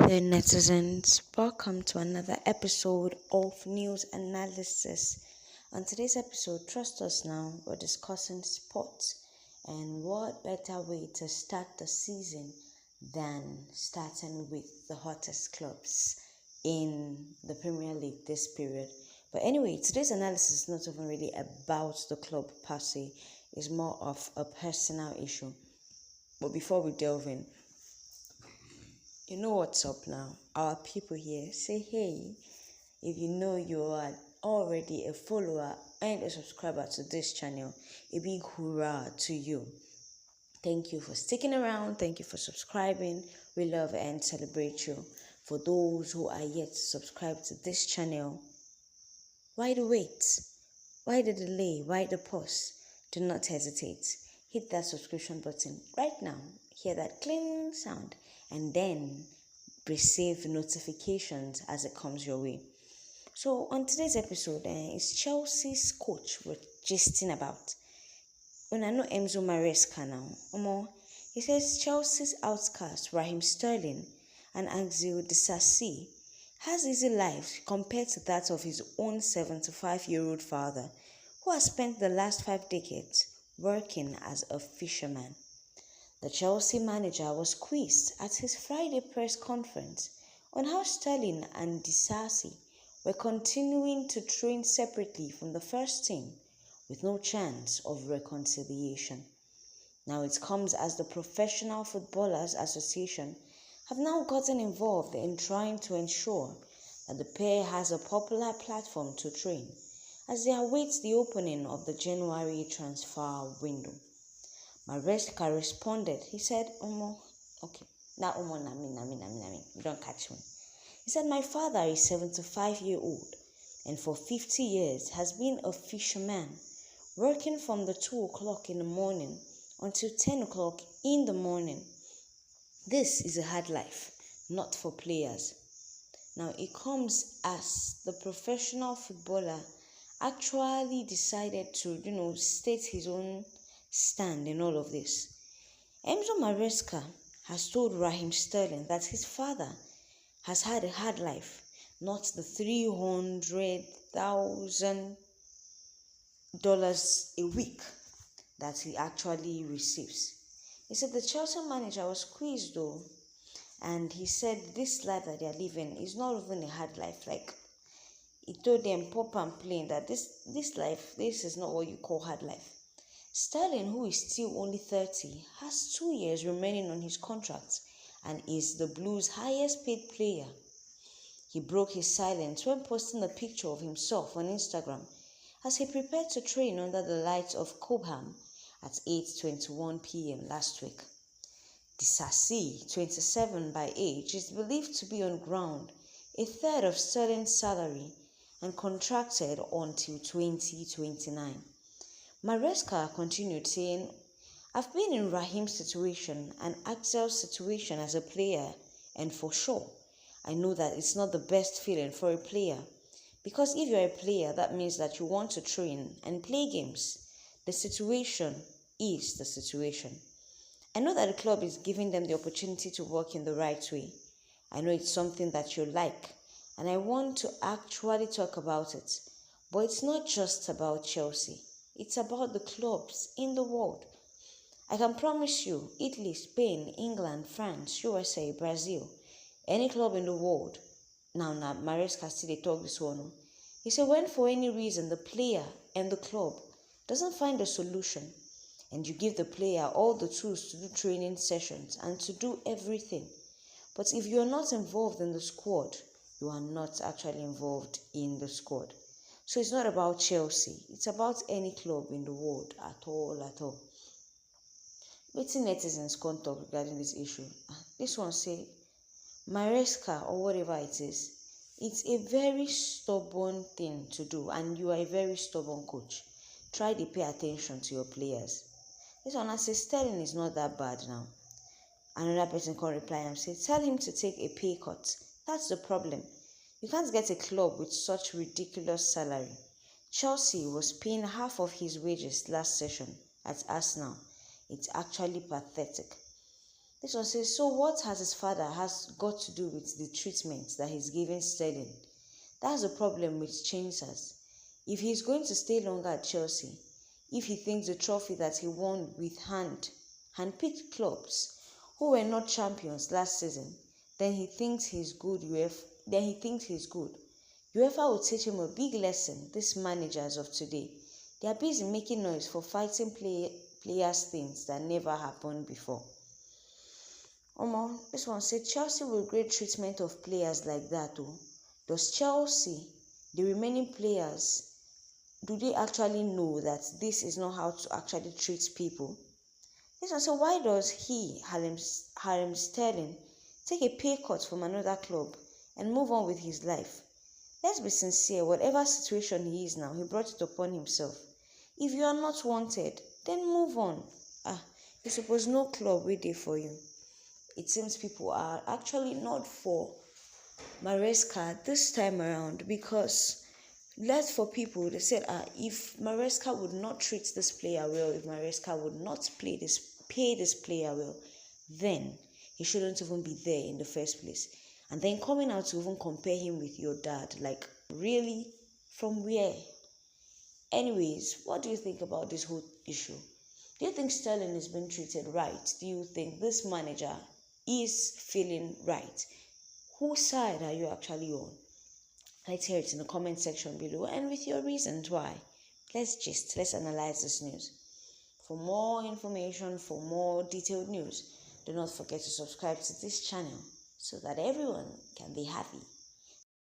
there, netizens. Welcome to another episode of News Analysis. On today's episode, trust us now, we're discussing sports, and what better way to start the season than starting with the hottest clubs in the Premier League this period. But anyway, today's analysis is not even really about the club per se, it's more of a personal issue. But before we delve in, you know what's up now. Our people here say, hey, if you know you are already a follower and a subscriber to this channel, a big hoorah to you. Thank you for sticking around. Thank you for subscribing. We love and celebrate you. For those who are yet to subscribe to this channel, why the wait? Why the delay? Why the pause? Do not hesitate. Hit that subscription button right now. Hear that cling sound, and then receive notifications as it comes your way. So on today's episode, it's Chelsea's coach we're gisting about. When I know Enzo Maresca now, he says Chelsea's outcast Raheem Sterling and Enzo has easy life compared to that of his own 75-year-old father, who has spent the last 5 decades working as a fisherman. The Chelsea manager was quizzed at his Friday press conference on how Sterling and Disasi were continuing to train separately from the first team with no chance of reconciliation. Now it comes as the Professional Footballers Association have now gotten involved in trying to ensure that the pair has a popular platform to train as they await the opening of the January transfer window. Maresca responded. He said, okay, now you don't catch me. He said, my father is 75-year-old and for 50 years has been a fisherman, working from the 2 o'clock in the morning until 10 o'clock in the morning. This is a hard life, not for players. Now it comes as the professional footballer actually decided to, state his own stand in all of this. Enzo Maresca has told Raheem Sterling that his father has had a hard life, not the $300,000 a week that he actually receives. He said the Chelsea manager was quizzed though, and he said this life that they are living is not even a hard life. Like, he told them pop and plain that this life, this is not what you call hard life. Sterling, who is still only 30, has 2 years remaining on his contract and is the Blues' highest paid player. He broke his silence when posting a picture of himself on Instagram as he prepared to train under the lights of Cobham at 8:21 p.m. last week. Disasi, 27 by age, is believed to be on ground a third of Sterling's salary and contracted until 2029. Maresca continued saying, I've been in Raheem's situation and Axel's situation as a player, and for sure, I know that it's not the best feeling for a player, because if you're a player, that means that you want to train and play games. The situation is the situation. I know that the club is giving them the opportunity to work in the right way. I know it's something that you like, and I want to actually talk about it. But it's not just about Chelsea. It's about the clubs in the world. I can promise you, Italy, Spain, England, France, USA, Brazil, any club in the world. Now, Maresca still talk this one. He said, when for any reason the player and the club doesn't find a solution, and you give the player all the tools to do training sessions and to do everything, but if you are not involved in the squad, you are not actually involved in the squad. So it's not about Chelsea. It's about any club in the world at all. Waiting netizens can talk regarding this issue. This one say, Maresca or whatever it is, it's a very stubborn thing to do, and you are a very stubborn coach. Try to pay attention to your players. This one says Sterling is not that bad now. Another person can reply and say, tell him to take a pay cut. That's the problem. You can't get a club with such ridiculous salary. Chelsea was paying half of his wages last session at Arsenal. It's actually pathetic. This one says, so what has his father has got to do with the treatment that he's giving Sterling? That's the problem with chasers. If he's going to stay longer at Chelsea, if he thinks the trophy that he won with hand-picked clubs who were not champions last season, then he thinks he's good. UEFA will teach him a big lesson. These managers of today, they are busy making noise for fighting players things that never happened before. This one said Chelsea will grade treatment of players like that. Does Chelsea, the remaining players, do they actually know that this is not how to actually treat people? This one said, why does Raheem Sterling, take a pay cut from another club and move on with his life? Let's be sincere, whatever situation he is now, he brought it upon himself. If you are not wanted, then move on. You suppose no club waiting for you. It seems people are actually not for Maresca this time around, because left for people, they said, if Maresca would not treat this player well, if Maresca would not pay this player well, then he shouldn't even be there in the first place. And then coming out to even compare him with your dad, like, really? From where? Anyways, what do you think about this whole issue? Do you think Sterling is being treated right? Do you think this manager is feeling right? Whose side are you actually on? Let's hear it in the comment section below, and with your reasons why. Let's analyze this news. For more information, for more detailed news, do not forget to subscribe to this channel so that everyone can be happy.